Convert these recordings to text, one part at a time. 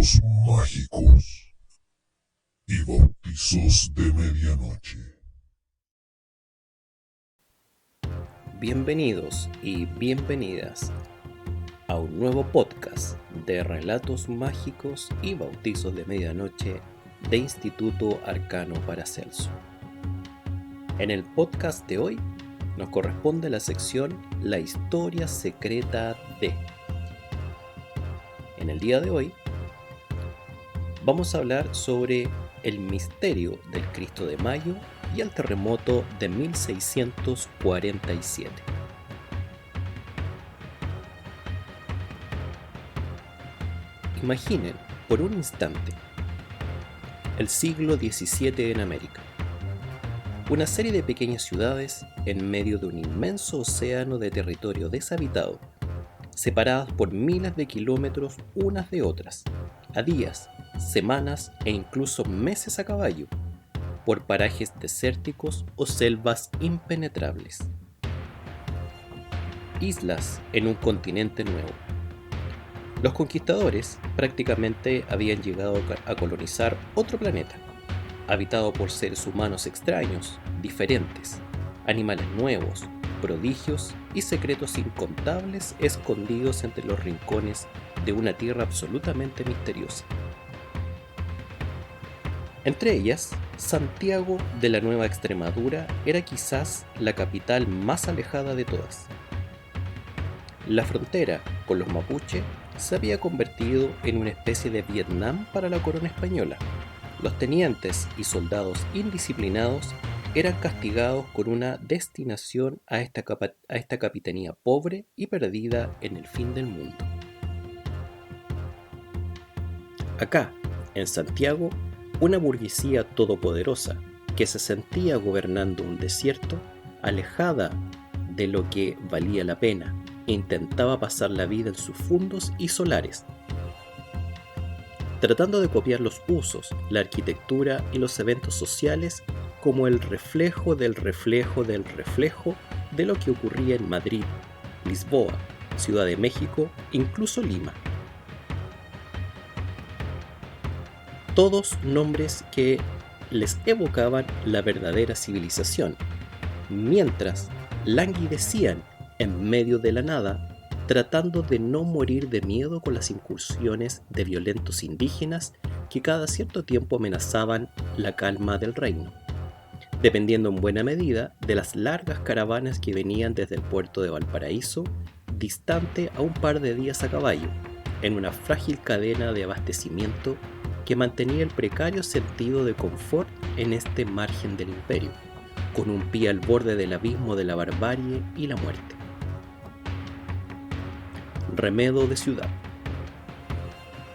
relatos mágicos y bautizos de medianoche. Bienvenidos y bienvenidas a un nuevo podcast de relatos mágicos y bautizos de medianoche de Instituto Arcano Paracelso. En el podcast de hoy nos corresponde la sección La historia secreta de. En el día de hoy vamos a hablar sobre el misterio del Cristo de Mayo y el terremoto de 1647. Imaginen por un instante el siglo XVII en América. Una serie de pequeñas ciudades en medio de un inmenso océano de territorio deshabitado, separadas por miles de kilómetros unas de otras, a días, semanas e incluso meses a caballo, por parajes desérticos o selvas impenetrables. Islas en un continente nuevo. Los conquistadores prácticamente habían llegado a colonizar otro planeta, habitado por seres humanos extraños, diferentes, animales nuevos, prodigios y secretos incontables escondidos entre los rincones de una tierra absolutamente misteriosa. Entre ellas, Santiago de la Nueva Extremadura era quizás la capital más alejada de todas. La frontera con los mapuche se había convertido en una especie de Vietnam para la corona española. Los tenientes y soldados indisciplinados eran castigados con una destinación a esta capitanía pobre y perdida en el fin del mundo. Acá, en Santiago, una burguesía todopoderosa que se sentía gobernando un desierto, alejada de lo que valía la pena, intentaba pasar la vida en sus fundos y solares, tratando de copiar los usos, la arquitectura y los eventos sociales como el reflejo del reflejo del reflejo de lo que ocurría en Madrid, Lisboa, Ciudad de México, incluso Lima. Todos nombres que les evocaban la verdadera civilización, mientras languidecían en medio de la nada, tratando de no morir de miedo con las incursiones de violentos indígenas que cada cierto tiempo amenazaban la calma del reino, dependiendo en buena medida de las largas caravanas que venían desde el puerto de Valparaíso, distante a un par de días a caballo, en una frágil cadena de abastecimiento que mantenía el precario sentido de confort en este margen del imperio, con un pie al borde del abismo de la barbarie y la muerte. Remedo de ciudad.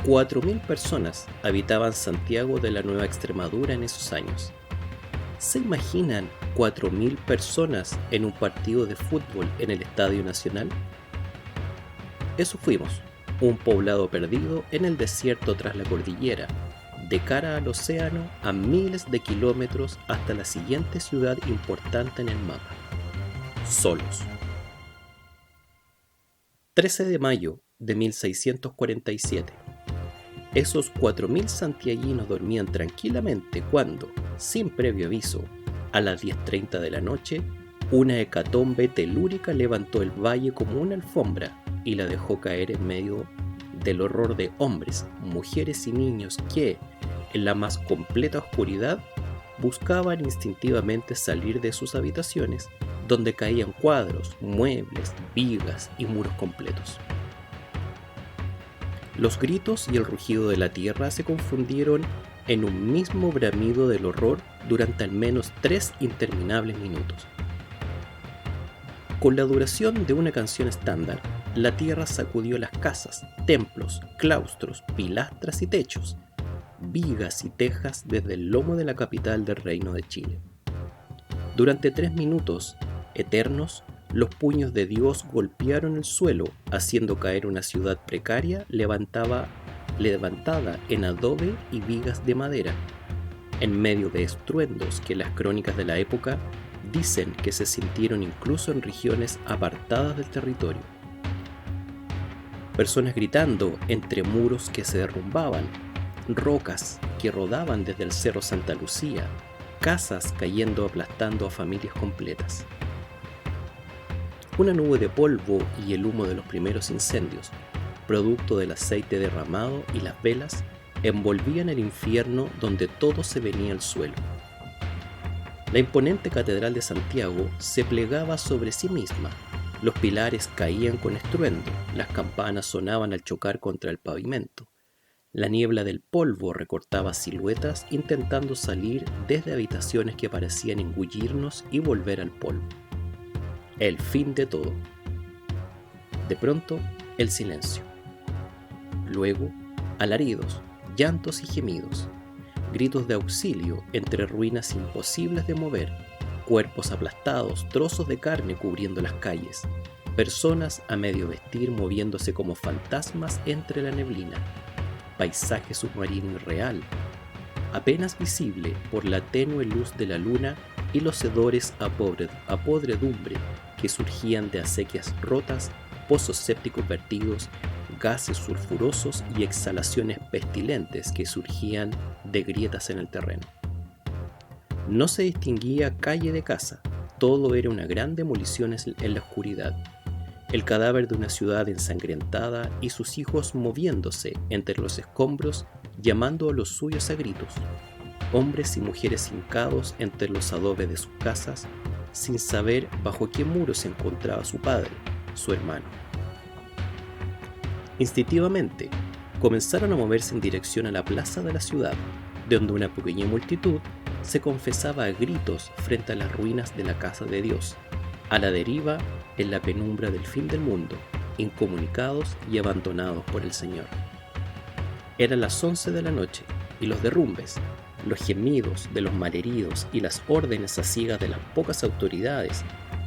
4.000 personas habitaban Santiago de la Nueva Extremadura en esos años. ¿Se imaginan 4.000 personas en un partido de fútbol en el Estadio Nacional? Eso fuimos, un poblado perdido en el desierto tras la cordillera, de cara al océano a miles de kilómetros hasta la siguiente ciudad importante en el mapa. Solos. 13 de mayo de 1647. Esos 4.000 santiaguinos dormían tranquilamente cuando, sin previo aviso, a las 10:30 de la noche, una hecatombe telúrica levantó el valle como una alfombra y la dejó caer en medio del horror de hombres, mujeres y niños que, en la más completa oscuridad, buscaban instintivamente salir de sus habitaciones, donde caían cuadros, muebles, vigas y muros completos. Los gritos y el rugido de la tierra se confundieron en un mismo bramido del horror durante al menos 3 interminables minutos. Con la duración de una canción estándar, la tierra sacudió las casas, templos, claustros, pilastras y techos, vigas y tejas desde el lomo de la capital del Reino de Chile. Durante 3 minutos eternos, los puños de Dios golpearon el suelo, haciendo caer una ciudad precaria levantada en adobe y vigas de madera, en medio de estruendos que las crónicas de la época dicen que se sintieron incluso en regiones apartadas del territorio. personas gritando entre muros que se derrumbaban, rocas que rodaban desde el Cerro Santa Lucía, casas cayendo aplastando a familias completas. Una nube de polvo y el humo de los primeros incendios, producto del aceite derramado y las velas, envolvían el infierno donde todo se venía al suelo. La imponente Catedral de Santiago se plegaba sobre sí misma. Los pilares caían con estruendo, las campanas sonaban al chocar contra el pavimento. La niebla del polvo recortaba siluetas intentando salir desde habitaciones que parecían engullirnos y volver al polvo. El fin de todo. De pronto, el silencio. Luego, alaridos, llantos y gemidos, gritos de auxilio entre ruinas imposibles de mover, cuerpos aplastados, trozos de carne cubriendo las calles, personas a medio vestir moviéndose como fantasmas entre la neblina, paisaje submarino irreal, apenas visible por la tenue luz de la luna y los hedores a podredumbre que surgían de acequias rotas, pozos sépticos vertidos, gases sulfurosos y exhalaciones pestilentes que surgían de grietas en el terreno. No se distinguía calle de casa, todo era una gran demolición en la oscuridad. El cadáver de una ciudad ensangrentada y sus hijos moviéndose entre los escombros, llamando a los suyos a gritos. Hombres y mujeres hincados entre los adobes de sus casas, sin saber bajo qué muro se encontraba su padre, su hermano. Instintivamente, comenzaron a moverse en dirección a la plaza de la ciudad, donde una pequeña multitud se confesaba a gritos frente a las ruinas de la casa de Dios, a la deriva en la penumbra del fin del mundo, incomunicados y abandonados por el Señor. Eran las 11 de la noche y los derrumbes, los gemidos de los malheridos y las órdenes a ciegas de las pocas autoridades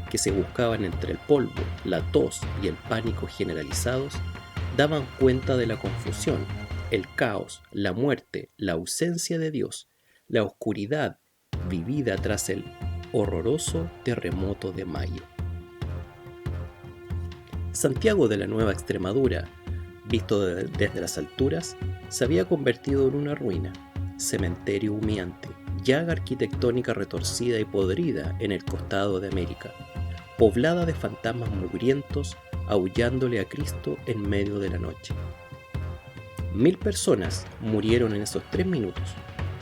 que se buscaban entre el polvo, la tos y el pánico generalizados, daban cuenta de la confusión, el caos, la muerte, la ausencia de Dios, la oscuridad vivida tras el horroroso terremoto de mayo. Santiago de la Nueva Extremadura, visto desde las alturas, se había convertido en una ruina, cementerio humeante, llaga arquitectónica retorcida y podrida en el costado de América, poblada de fantasmas mugrientos aullándole a Cristo en medio de la noche. 1000 personas murieron en esos 3 minutos,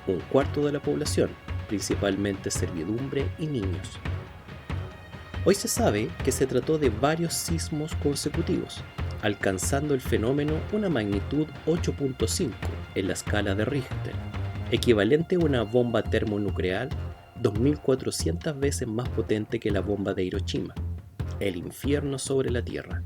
un cuarto de la población, principalmente servidumbre y niños. Hoy se sabe que se trató de varios sismos consecutivos, alcanzando el fenómeno una magnitud 8.5 en la escala de Richter, equivalente a una bomba termonuclear 2400 veces más potente que la bomba de Hiroshima, el infierno sobre la tierra.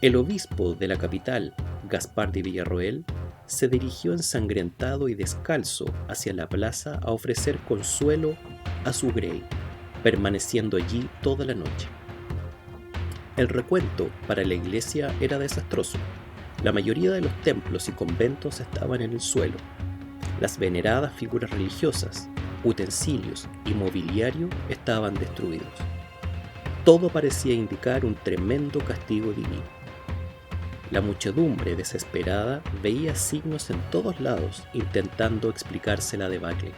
El obispo de la capital, Gaspar de Villarroel, se dirigió ensangrentado y descalzo hacia la plaza a ofrecer consuelo a su grey, permaneciendo allí toda la noche. El recuento para la iglesia era desastroso. La mayoría de los templos y conventos estaban en el suelo. Las veneradas figuras religiosas, utensilios y mobiliario estaban destruidos. Todo parecía indicar un tremendo castigo divino. La muchedumbre desesperada veía signos en todos lados intentando explicarse la debacle.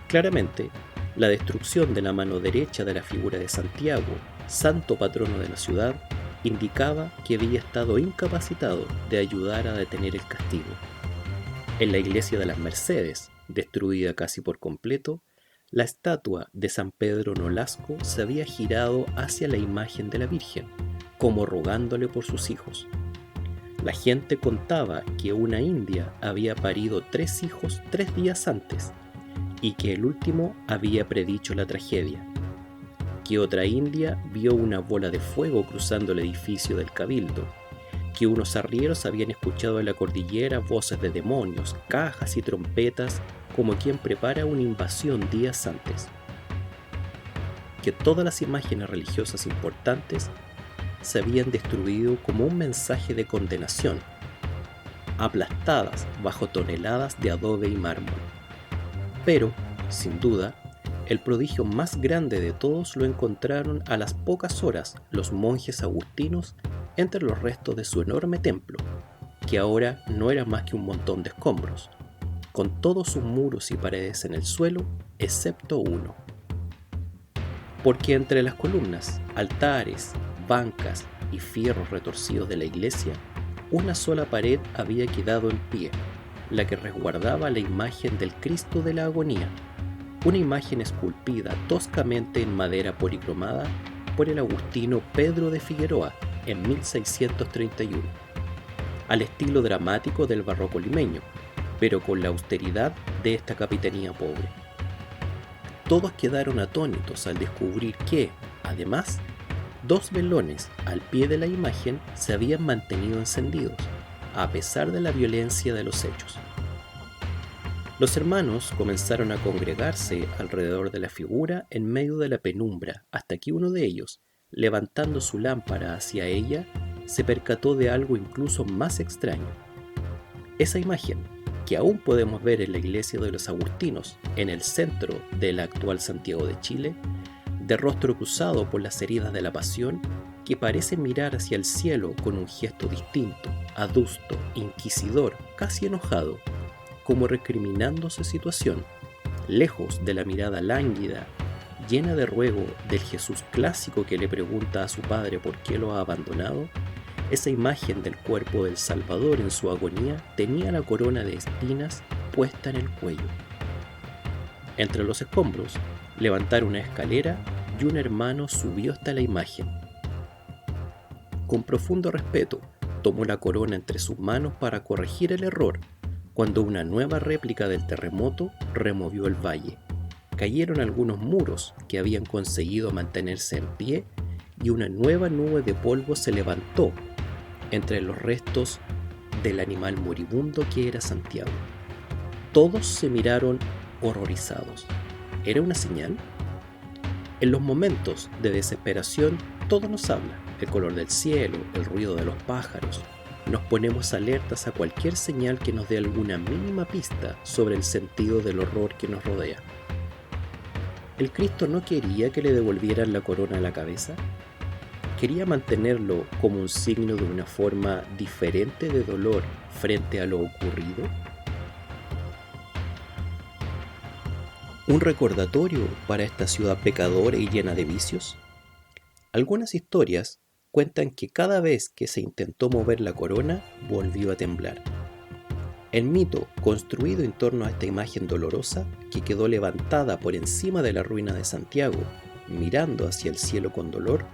Claramente, la destrucción de la mano derecha de la figura de Santiago, santo patrono de la ciudad, indicaba que había estado incapacitado de ayudar a detener el castigo. En la iglesia de las Mercedes, destruida casi por completo, la estatua de San Pedro Nolasco se había girado hacia la imagen de la Virgen, como rogándole por sus hijos. La gente contaba que una india había parido 3 hijos 3 días antes y que el último había predicho la tragedia, que otra india vio una bola de fuego cruzando el edificio del cabildo, que unos arrieros habían escuchado en la cordillera voces de demonios, cajas y trompetas como quien prepara una invasión días antes, que todas las imágenes religiosas importantes se habían destruido como un mensaje de condenación, aplastadas bajo toneladas de adobe y mármol. Pero, sin duda, el prodigio más grande de todos lo encontraron a las pocas horas los monjes agustinos entre los restos de su enorme templo, que ahora no era más que un montón de escombros, con todos sus muros y paredes en el suelo, excepto uno. Porque entre las columnas, altares, bancas y fierros retorcidos de la iglesia, una sola pared había quedado en pie, la que resguardaba la imagen del Cristo de la Agonía, una imagen esculpida toscamente en madera policromada por el agustino Pedro de Figueroa en 1631, al estilo dramático del barroco limeño, pero con la austeridad de esta capitanía pobre. Todos quedaron atónitos al descubrir que, además, 2 velones al pie de la imagen se habían mantenido encendidos, a pesar de la violencia de los hechos. Los hermanos comenzaron a congregarse alrededor de la figura en medio de la penumbra, hasta que uno de ellos, levantando su lámpara hacia ella, se percató de algo incluso más extraño. Esa imagen, que aún podemos ver en la iglesia de los Agustinos, en el centro de la actual Santiago de Chile, de rostro cruzado por las heridas de la pasión, que parece mirar hacia el cielo con un gesto distinto, adusto, inquisidor, casi enojado, como recriminando su situación, lejos de la mirada lánguida, llena de ruego del Jesús clásico que le pregunta a su padre por qué lo ha abandonado. Esa imagen del cuerpo del Salvador en su agonía tenía la corona de espinas puesta en el cuello. Entre los escombros, levantaron una escalera y un hermano subió hasta la imagen. Con profundo respeto, tomó la corona entre sus manos para corregir el error, cuando una nueva réplica del terremoto removió el valle. Cayeron algunos muros que habían conseguido mantenerse en pie y una nueva nube de polvo se levantó entre los restos del animal moribundo que era Santiago. Todos se miraron horrorizados. ¿Era una señal? En los momentos de desesperación todo nos habla, el color del cielo, el ruido de los pájaros. Nos ponemos alertas a cualquier señal que nos dé alguna mínima pista sobre el sentido del horror que nos rodea. ¿El Cristo no quería que le devolvieran la corona a la cabeza? ¿Quería mantenerlo como un signo de una forma diferente de dolor frente a lo ocurrido? ¿Un recordatorio para esta ciudad pecadora y llena de vicios? Algunas historias cuentan que cada vez que se intentó mover la corona, volvió a temblar. El mito, construido en torno a esta imagen dolorosa, que quedó levantada por encima de la ruina de Santiago, mirando hacia el cielo con dolor,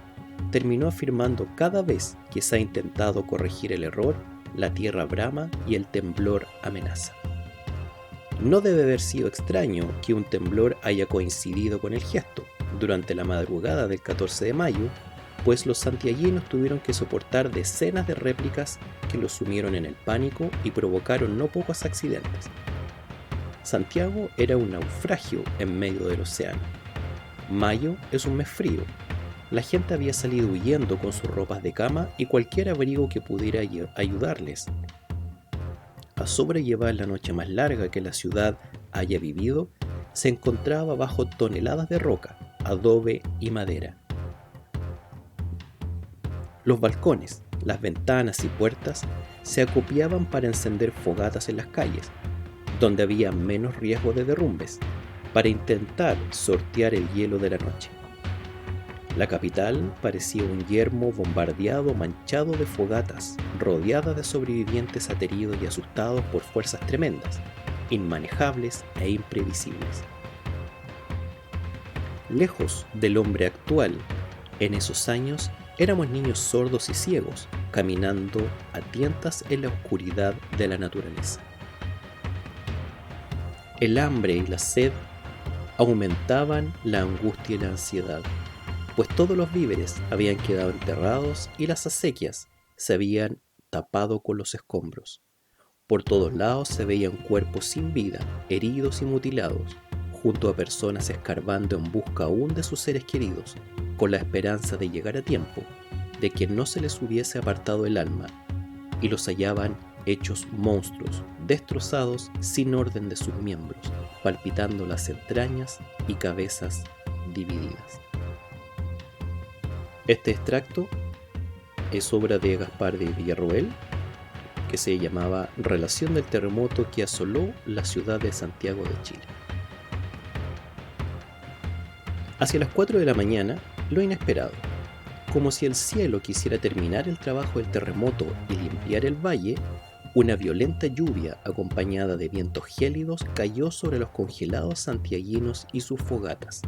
terminó afirmando cada vez que se ha intentado corregir el error, la tierra brama y el temblor amenaza. No debe haber sido extraño que un temblor haya coincidido con el gesto durante la madrugada del 14 de mayo, pues los santiaguinos tuvieron que soportar decenas de réplicas que los sumieron en el pánico y provocaron no pocos accidentes. Santiago era un naufragio en medio del océano. Mayo es un mes frío. La gente había salido huyendo con sus ropas de cama y cualquier abrigo que pudiera ayudarles a sobrellevar la noche más larga que la ciudad haya vivido. Se encontraba bajo toneladas de roca, adobe y madera. Los balcones, las ventanas y puertas se acopiaban para encender fogatas en las calles, donde había menos riesgo de derrumbes, para intentar sortear el hielo de la noche. La capital parecía un yermo bombardeado manchado de fogatas, rodeada de sobrevivientes ateridos y asustados por fuerzas tremendas, inmanejables e imprevisibles. Lejos del hombre actual, en esos años éramos niños sordos y ciegos, caminando a tientas en la oscuridad de la naturaleza. El hambre y la sed aumentaban la angustia y la ansiedad, pues todos los víveres habían quedado enterrados y las acequias se habían tapado con los escombros. Por todos lados se veían cuerpos sin vida, heridos y mutilados, junto a personas escarbando en busca aún de sus seres queridos, con la esperanza de llegar a tiempo, de que no se les hubiese apartado el alma, y los hallaban hechos monstruos, destrozados sin orden de sus miembros, palpitando las entrañas y cabezas divididas. Este extracto es obra de Gaspar de Villarroel, que se llamaba Relación del terremoto que asoló la ciudad de Santiago de Chile. Hacia las 4 de la mañana, lo inesperado. Como si el cielo quisiera terminar el trabajo del terremoto y limpiar el valle, una violenta lluvia acompañada de vientos gélidos cayó sobre los congelados santiaguinos y sus fogatas,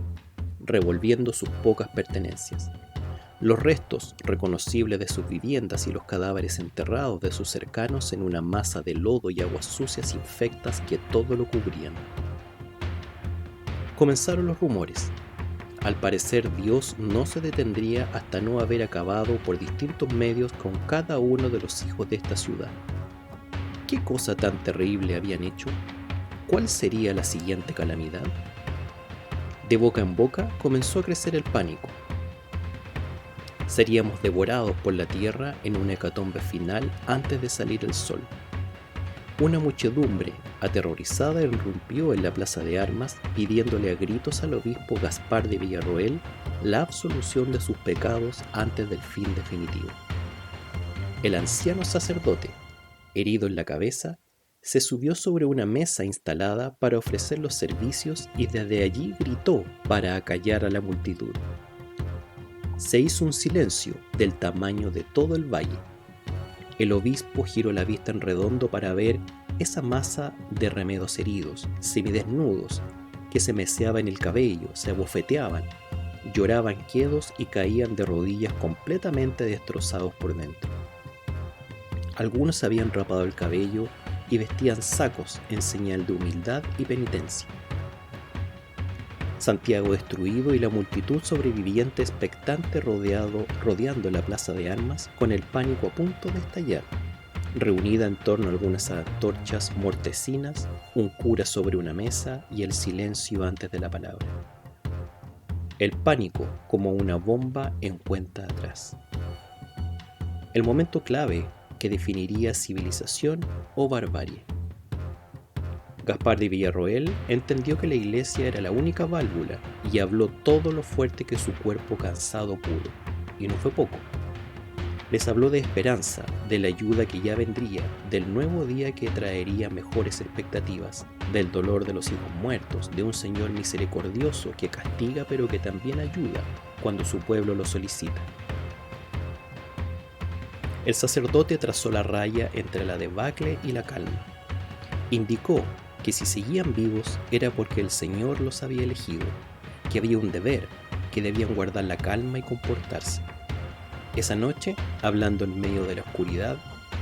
revolviendo sus pocas pertenencias. Los restos reconocibles de sus viviendas y los cadáveres enterrados de sus cercanos en una masa de lodo y aguas sucias infectas que todo lo cubrían. Comenzaron los rumores. Al parecer Dios no se detendría hasta no haber acabado por distintos medios con cada uno de los hijos de esta ciudad. ¿Qué cosa tan terrible habían hecho? ¿Cuál sería la siguiente calamidad? De boca en boca comenzó a crecer el pánico. Seríamos devorados por la tierra en una hecatombe final antes de salir el sol. Una muchedumbre aterrorizada irrumpió en la plaza de armas pidiéndole a gritos al obispo Gaspar de Villarroel la absolución de sus pecados antes del fin definitivo. El anciano sacerdote, herido en la cabeza, se subió sobre una mesa instalada para ofrecer los servicios y desde allí gritó para acallar a la multitud. Se hizo un silencio del tamaño de todo el valle. El obispo giró la vista en redondo para ver esa masa de remedos heridos, semidesnudos, que se meceaban el cabello, se abofeteaban, lloraban quedos y caían de rodillas completamente destrozados por dentro. Algunos habían rapado el cabello y vestían sacos en señal de humildad y penitencia. Santiago destruido y la multitud sobreviviente expectante rodeando la plaza de armas con el pánico a punto de estallar, reunida en torno a algunas antorchas mortecinas, un cura sobre una mesa y el silencio antes de la palabra. El pánico como una bomba en cuenta atrás. El momento clave que definiría civilización o barbarie. Gaspar de Villarroel entendió que la iglesia era la única válvula y habló todo lo fuerte que su cuerpo cansado pudo, y no fue poco. Les habló de esperanza, de la ayuda que ya vendría, del nuevo día que traería mejores expectativas, del dolor de los hijos muertos, de un Señor misericordioso que castiga pero que también ayuda cuando su pueblo lo solicita. El sacerdote trazó la raya entre la debacle y la calma. Indicó que si seguían vivos era porque el Señor los había elegido, que había un deber, que debían guardar la calma y comportarse. Esa noche, hablando en medio de la oscuridad,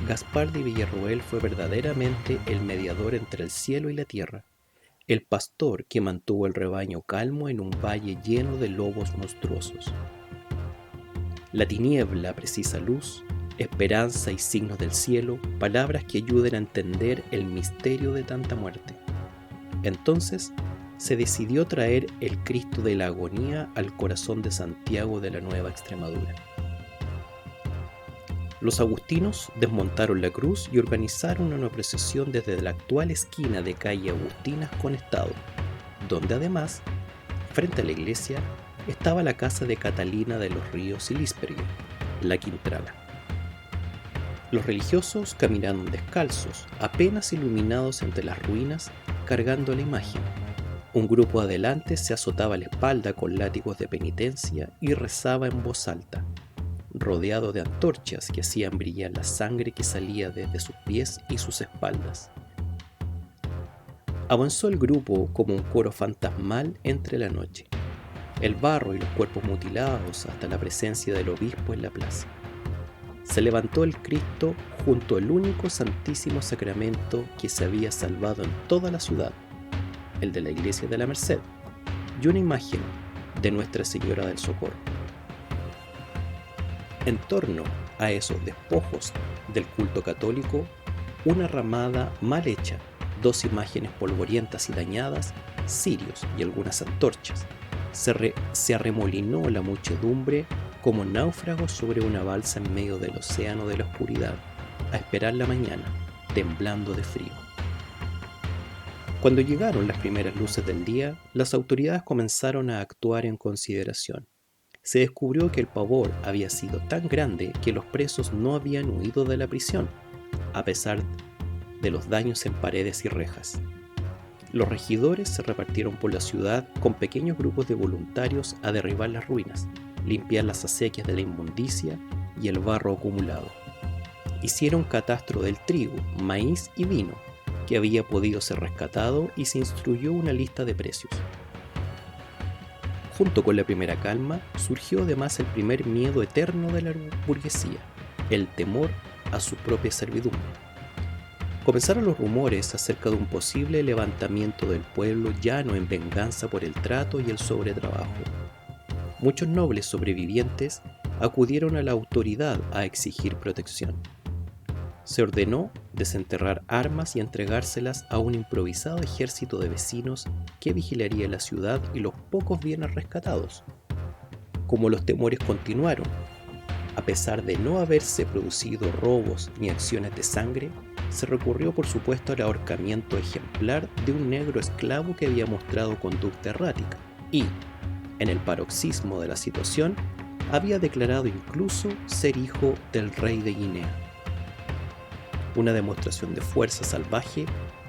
Gaspar de Villarroel fue verdaderamente el mediador entre el cielo y la tierra, el pastor que mantuvo el rebaño calmo en un valle lleno de lobos monstruosos. La tiniebla precisa luz, esperanza y signos del cielo, palabras que ayuden a entender el misterio de tanta muerte. Entonces se decidió traer el Cristo de la agonía al corazón de Santiago de la Nueva Extremadura. Los agustinos desmontaron la cruz y organizaron una procesión desde la actual esquina de calle Agustinas con Estado, donde además, frente a la iglesia, estaba la casa de Catalina de los Ríos y Lísperio, la Quintrala. Los religiosos caminaron descalzos, apenas iluminados entre las ruinas, cargando la imagen. Un grupo adelante se azotaba la espalda con látigos de penitencia y rezaba en voz alta, rodeado de antorchas que hacían brillar la sangre que salía desde sus pies y sus espaldas. Avanzó el grupo como un coro fantasmal entre la noche, el barro y los cuerpos mutilados hasta la presencia del obispo en la plaza. Se levantó el Cristo junto al único santísimo sacramento que se había salvado en toda la ciudad, el de la iglesia de la Merced, y una imagen de Nuestra Señora del Socorro. En torno a esos despojos del culto católico, una ramada mal hecha, dos imágenes polvorientas y dañadas, cirios y algunas antorchas. Se arremolinó la muchedumbre como náufragos sobre una balsa en medio del océano de la oscuridad, a esperar la mañana, temblando de frío. Cuando llegaron las primeras luces del día, las autoridades comenzaron a actuar en consideración. se descubrió que el pavor había sido tan grande que los presos no habían huido de la prisión, a pesar de los daños en paredes y rejas. Los regidores se repartieron por la ciudad con pequeños grupos de voluntarios a derribar las ruinas, limpiar las acequias de la inmundicia y el barro acumulado. Hicieron catastro del trigo, maíz y vino que había podido ser rescatado y se instruyó una lista de precios. Junto con la primera calma, surgió además el primer miedo eterno de la burguesía, el temor a su propia servidumbre. Comenzaron los rumores acerca de un posible levantamiento del pueblo llano en venganza por el trato y el sobretrabajo. Muchos nobles sobrevivientes acudieron a la autoridad a exigir protección. Se ordenó desenterrar armas y entregárselas a un improvisado ejército de vecinos que vigilaría la ciudad y los pocos bienes rescatados. Como los temores continuaron, a pesar de no haberse producido robos ni acciones de sangre, se recurrió por supuesto al ahorcamiento ejemplar de un negro esclavo que había mostrado conducta errática y, en el paroxismo de la situación, había declarado incluso ser hijo del rey de Guinea. Una demostración de fuerza salvaje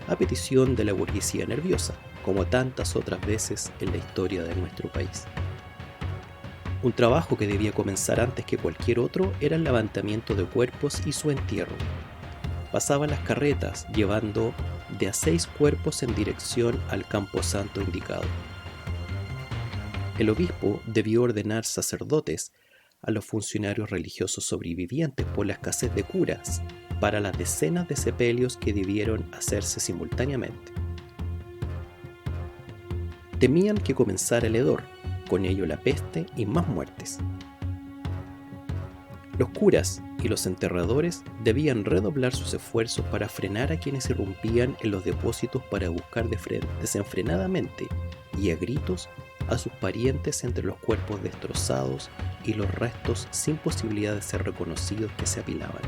a petición de la burguesía nerviosa, como tantas otras veces en la historia de nuestro país. Un trabajo que debía comenzar antes que cualquier otro era el levantamiento de cuerpos y su entierro. Pasaban las carretas llevando de a 6 cuerpos en dirección al camposanto indicado. El obispo debió ordenar sacerdotes a los funcionarios religiosos sobrevivientes por la escasez de curas para las decenas de sepelios que debieron hacerse simultáneamente. Temían que comenzara el hedor, con ello la peste y más muertes. Los curas y los enterradores debían redoblar sus esfuerzos para frenar a quienes irrumpían en los depósitos para buscar desenfrenadamente y a gritos a sus parientes entre los cuerpos destrozados y los restos sin posibilidad de ser reconocidos que se apilaban.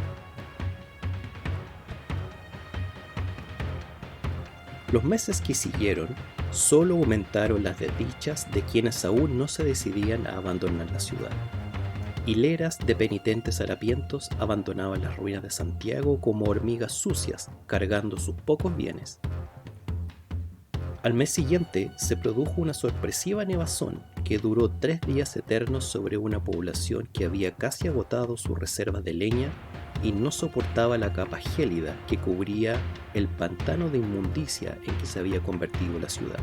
Los meses que siguieron solo aumentaron las desdichas de quienes aún no se decidían a abandonar la ciudad. Hileras de penitentes harapientos abandonaban las ruinas de Santiago como hormigas sucias, cargando sus pocos bienes. Al mes siguiente se produjo una sorpresiva nevazón que duró 3 días eternos sobre una población que había casi agotado su reserva de leña y no soportaba la capa gélida que cubría el pantano de inmundicia en que se había convertido la ciudad.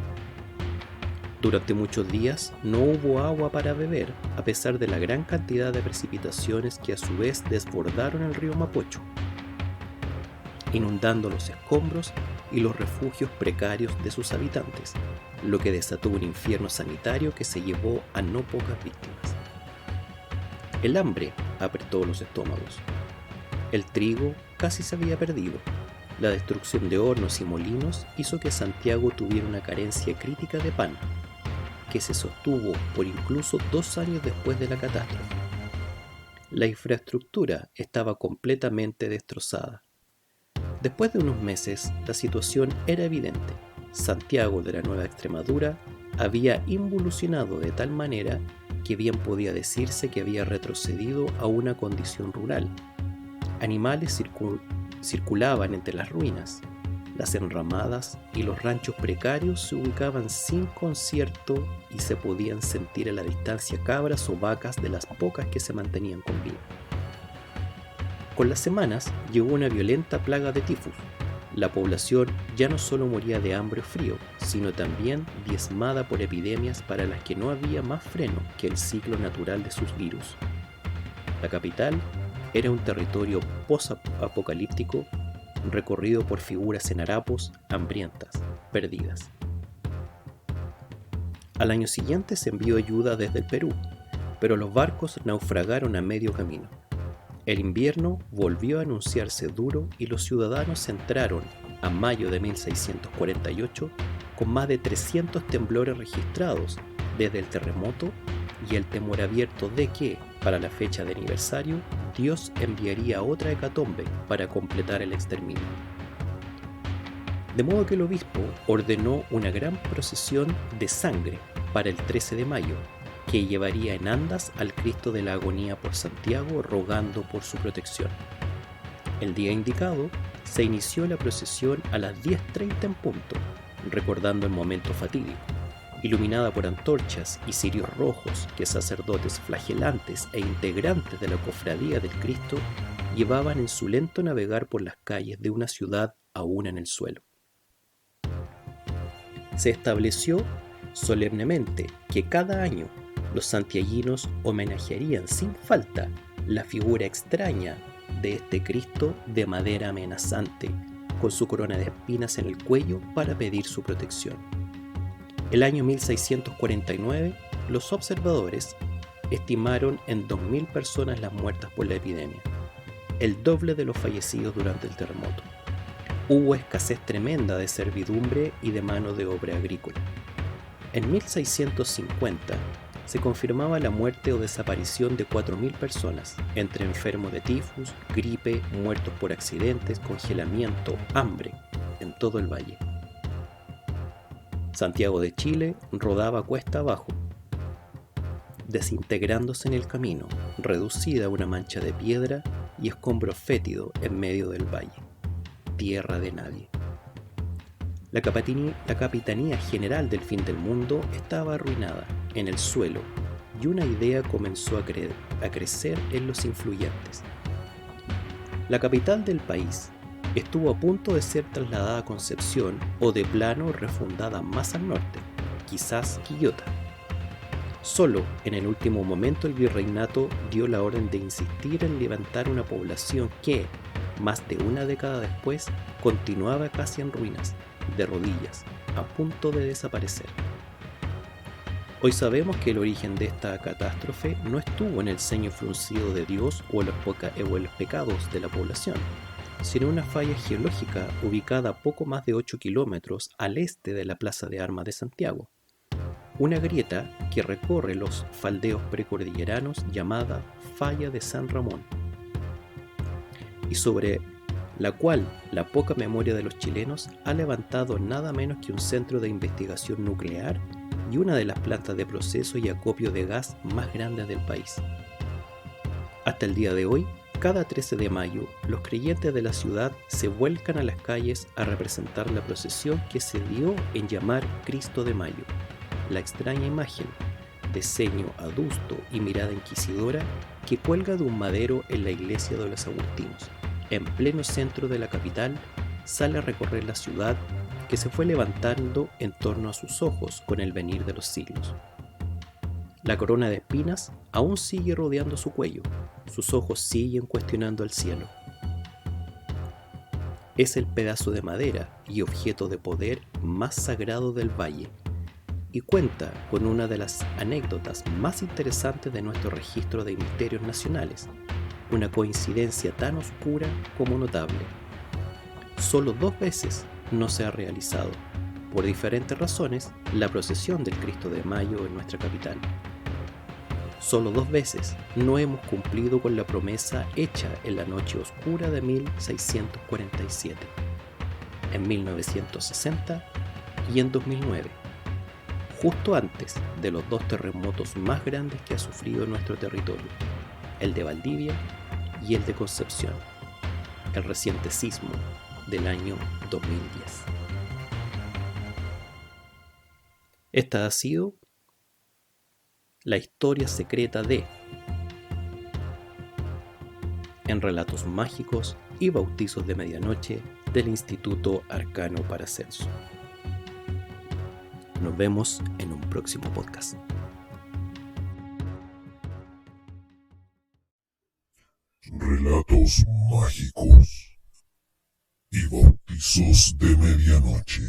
Durante muchos días no hubo agua para beber, a pesar de la gran cantidad de precipitaciones que a su vez desbordaron el río Mapocho, inundando los escombros y los refugios precarios de sus habitantes, lo que desató un infierno sanitario que se llevó a no pocas víctimas. El hambre apretó los estómagos. El trigo casi se había perdido. La destrucción de hornos y molinos hizo que Santiago tuviera una carencia crítica de pan, que se sostuvo por incluso 2 años después de la catástrofe. La infraestructura estaba completamente destrozada. Después de unos meses, la situación era evidente. Santiago de la Nueva Extremadura había involucionado de tal manera que bien podía decirse que había retrocedido a una condición rural. Animales circulaban entre las ruinas. Las enramadas y los ranchos precarios se ubicaban sin concierto y se podían sentir a la distancia cabras o vacas de las pocas que se mantenían con vida. Con las semanas llegó una violenta plaga de tifus. La población ya no solo moría de hambre o frío, sino también diezmada por epidemias para las que no había más freno que el ciclo natural de sus virus. La capital era un territorio post-apocalíptico recorrido por figuras en harapos, hambrientas, perdidas. Al año siguiente se envió ayuda desde el Perú, pero los barcos naufragaron a medio camino. El invierno volvió a anunciarse duro y los ciudadanos entraron, a mayo de 1648, con más de 300 temblores registrados desde el terremoto y el temor abierto de que, para la fecha de aniversario, Dios enviaría otra hecatombe para completar el exterminio. De modo que el obispo ordenó una gran procesión de sangre para el 13 de mayo, que llevaría en andas al Cristo de la Agonía por Santiago, rogando por su protección. El día indicado se inició la procesión a las 10:30 en punto, recordando el momento fatídico. Iluminada por antorchas y cirios rojos que sacerdotes flagelantes e integrantes de la Cofradía del Cristo llevaban en su lento navegar por las calles de una ciudad aún en el suelo. Se estableció solemnemente que cada año los santiaguinos homenajearían sin falta la figura extraña de este Cristo de madera amenazante, con su corona de espinas en el cuello para pedir su protección. El año 1649, los observadores estimaron en 2.000 personas las muertas por la epidemia, el doble de los fallecidos durante el terremoto. Hubo escasez tremenda de servidumbre y de mano de obra agrícola. En 1650 se confirmaba la muerte o desaparición de 4.000 personas, entre enfermos de tifus, gripe, muertos por accidentes, congelamiento, hambre, en todo el valle. Santiago de Chile rodaba cuesta abajo, desintegrándose en el camino, reducida a una mancha de piedra y escombro fétido en medio del valle, tierra de nadie. La Capitanía General del Fin del Mundo estaba arruinada, en el suelo, y una idea comenzó a crecer en los influyentes. La capital del país estuvo a punto de ser trasladada a Concepción o de plano refundada más al norte, quizás Quillota. Solo en el último momento el virreinato dio la orden de insistir en levantar una población que, más de una década después, continuaba casi en ruinas, de rodillas, a punto de desaparecer. Hoy sabemos que el origen de esta catástrofe no estuvo en el ceño fruncido de Dios o en los pecados de la población, sino una falla geológica ubicada a poco más de 8 kilómetros al este de la Plaza de Armas de Santiago. Una grieta que recorre los faldeos precordilleranos llamada Falla de San Ramón, y sobre la cual la poca memoria de los chilenos ha levantado nada menos que un centro de investigación nuclear y una de las plantas de proceso y acopio de gas más grandes del país. Hasta el día de hoy, cada 13 de mayo, los creyentes de la ciudad se vuelcan a las calles a representar la procesión que se dio en llamar Cristo de Mayo, la extraña imagen de ceño adusto y mirada inquisidora que cuelga de un madero en la iglesia de los Agustinos, en pleno centro de la capital, sale a recorrer la ciudad que se fue levantando en torno a sus ojos con el venir de los siglos. La corona de espinas aún sigue rodeando su cuello, sus ojos siguen cuestionando el cielo. Es el pedazo de madera y objeto de poder más sagrado del valle, y cuenta con una de las anécdotas más interesantes de nuestro registro de misterios nacionales, una coincidencia tan oscura como notable. Solo 2 veces no se ha realizado, por diferentes razones, la procesión del Cristo de Mayo en nuestra capital. Solo 2 veces no hemos cumplido con la promesa hecha en la noche oscura de 1647, en 1960 y en 2009, justo antes de los 2 terremotos más grandes que ha sufrido nuestro territorio, el de Valdivia y el de Concepción, el reciente sismo del año 2010. Esta ha sido la historia secreta de En Relatos Mágicos y Bautizos de Medianoche del Instituto Arcano Paracelso. Nos vemos en un próximo podcast. Relatos mágicos y bautizos de medianoche.